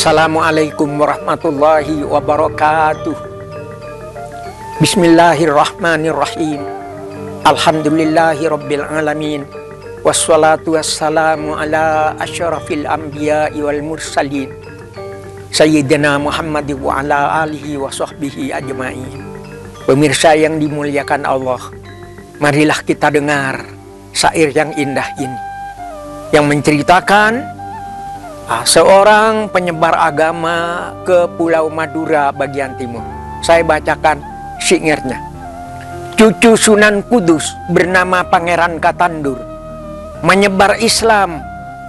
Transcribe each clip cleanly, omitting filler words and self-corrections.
Assalamualaikum warahmatullahi wabarakatuh. Bismillahirrahmanirrahim. Alhamdulillahi rabbil alamin. Wassalatu wassalamu ala asyrafil anbiya'i wal mursalin Sayyidina Muhammad wa ala alihi wa sahbihi ajma'in. Pemirsa yang dimuliakan Allah, marilah kita dengar syair yang indah ini, yang menceritakan seorang penyebar agama ke Pulau Madura bagian timur. Saya bacakan syairnya. Cucu Sunan Kudus bernama Pangeran Katandur menyebar Islam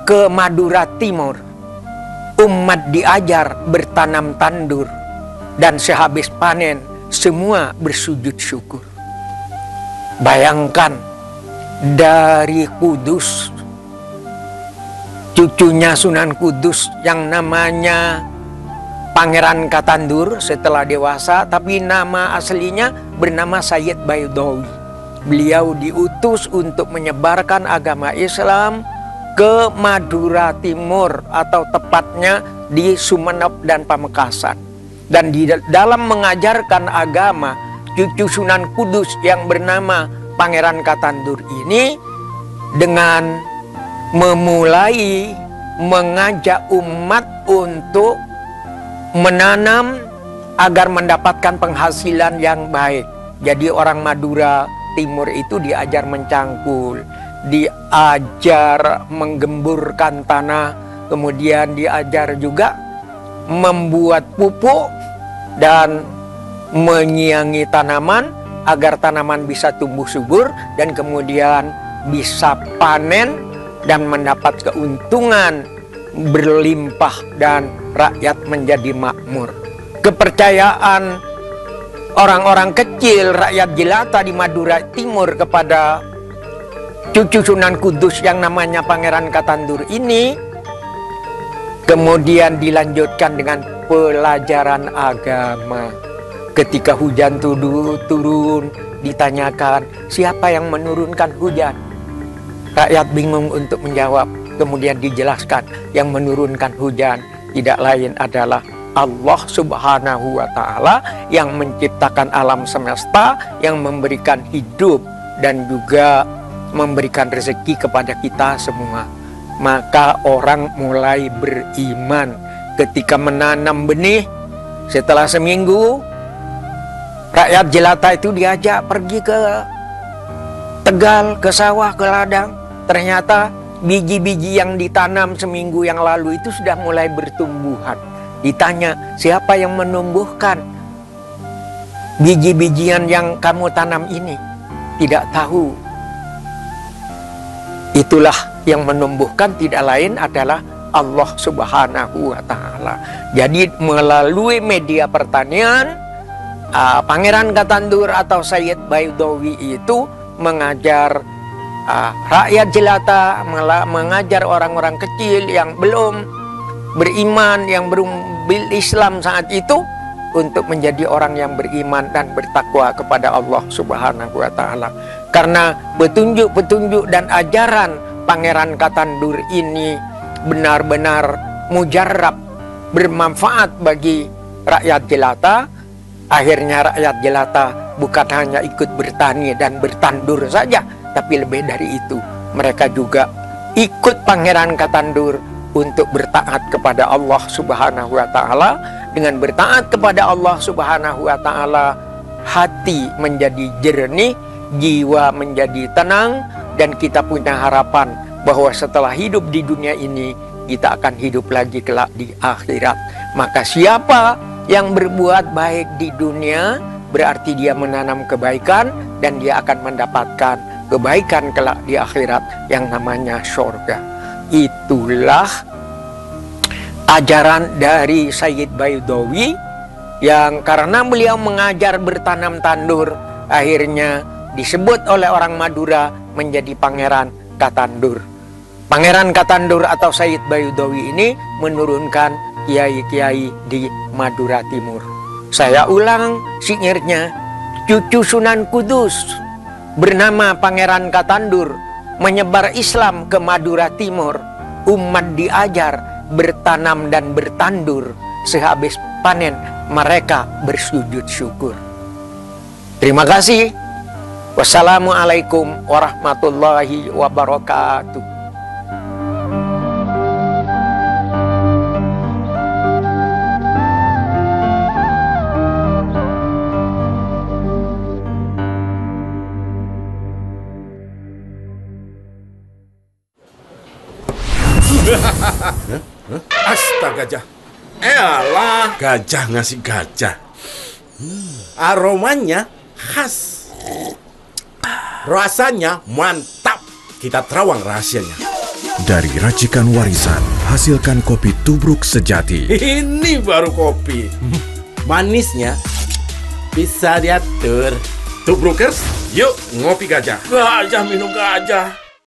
ke Madura Timur. Umat diajar bertanam tandur, dan sehabis panen semua bersujud syukur. Bayangkan, dari Kudus, cucunya Sunan Kudus yang namanya Pangeran Katandur setelah dewasa, tapi nama aslinya bernama Sayyid Baydawi. Beliau diutus untuk menyebarkan agama Islam ke Madura Timur, atau tepatnya di Sumeneb dan Pamekasan. Dan di dalam mengajarkan agama, cucu Sunan Kudus yang bernama Pangeran Katandur ini dengan memulai mengajak umat untuk menanam agar mendapatkan penghasilan yang baik. Jadi orang Madura Timur itu diajar mencangkul, diajar menggemburkan tanah, kemudian diajar juga membuat pupuk dan menyiangi tanaman agar tanaman bisa tumbuh subur dan kemudian bisa panen dan mendapat keuntungan berlimpah dan rakyat menjadi makmur. Kepercayaan orang-orang kecil rakyat jelata di Madura Timur kepada cucu Sunan Kudus yang namanya Pangeran Katandur ini kemudian dilanjutkan dengan pelajaran agama. Ketika hujan turun, ditanyakan siapa yang menurunkan hujan. Rakyat bingung untuk menjawab. Kemudian dijelaskan yang menurunkan hujan tidak lain adalah Allah Subhanahu wa Ta'ala yang menciptakan alam semesta, yang memberikan hidup dan juga memberikan rezeki kepada kita semua. Maka orang mulai beriman ketika menanam benih. Setelah seminggu, rakyat jelata itu diajak pergi ke Tegal, ke sawah, ke ladang. Ternyata biji-biji yang ditanam seminggu yang lalu itu sudah mulai bertumbuhan. Ditanya, siapa yang menumbuhkan biji-bijian yang kamu tanam ini? Tidak tahu. Itulah yang menumbuhkan tidak lain adalah Allah Subhanahu wa Ta'ala. Jadi melalui media pertanian, Pangeran Katandur atau Sayyid Baydawi itu mengajar rakyat jelata, mengajar orang-orang kecil yang belum beriman, yang belum Islam saat itu, untuk menjadi orang yang beriman dan bertakwa kepada Allah Subhanahu wa Ta'ala. Karena petunjuk-petunjuk dan ajaran Pangeran Katandur ini benar-benar mujarab, bermanfaat bagi rakyat jelata. Akhirnya rakyat jelata bukan hanya ikut bertani dan bertandur saja, tapi lebih dari itu, mereka juga ikut Pangeran Katandur untuk bertaat kepada Allah Subhanahu wa Ta'ala. Dengan bertaat kepada Allah Subhanahu wa Ta'ala, hati menjadi jernih, jiwa menjadi tenang, dan kita punya harapan bahwa setelah hidup di dunia ini, kita akan hidup lagi kelak di akhirat. Maka siapa yang berbuat baik di dunia, berarti dia menanam kebaikan, dan dia akan mendapatkan kebaikan kelak di akhirat yang namanya surga. Itulah ajaran dari Sayyid Baydawi, yang karena beliau mengajar bertanam tandur, akhirnya disebut oleh orang Madura menjadi Pangeran Katandur. Pangeran Katandur atau Sayyid Baydawi ini menurunkan kiai-kiai di Madura Timur. Saya ulang syairnya. Cucu Sunan Kudus bernama Pangeran Katandur menyebar Islam ke Madura Timur. Umat diajar bertanam dan bertandur, sehabis panen mereka bersujud syukur. Terima kasih. Wassalamualaikum warahmatullahi wabarakatuh. Astaga, gajah. Elah, gajah ngasih gajah. Aromanya khas. Rasanya mantap. Kita terawang rahasianya. Dari racikan warisan, hasilkan kopi tubruk sejati. Ini baru kopi. Manisnya bisa diatur. Tubrukers, yuk ngopi gajah. Gajah minum gajah.